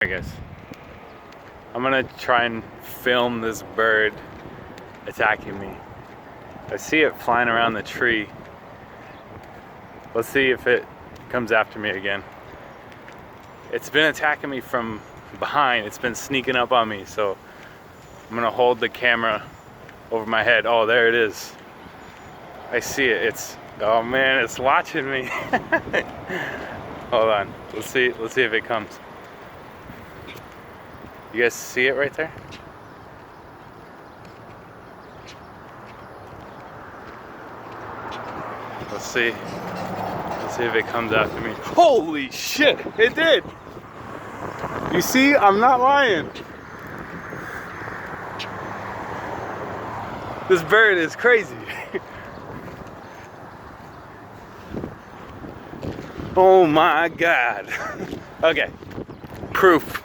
I guess I'm gonna try and film this bird attacking me. I see it flying around the tree. Let's see if it comes after me again. It's been attacking me from behind. It's been sneaking up on me, so I'm gonna hold the camera over my head. Oh, there it is. I see it. Oh man, it's watching me. Hold on. Let's see if it comes. You guys see it right there? Let's see if it comes after me. Holy shit, it did! You see, I'm not lying. This bird is crazy. Oh my God. Okay, proof.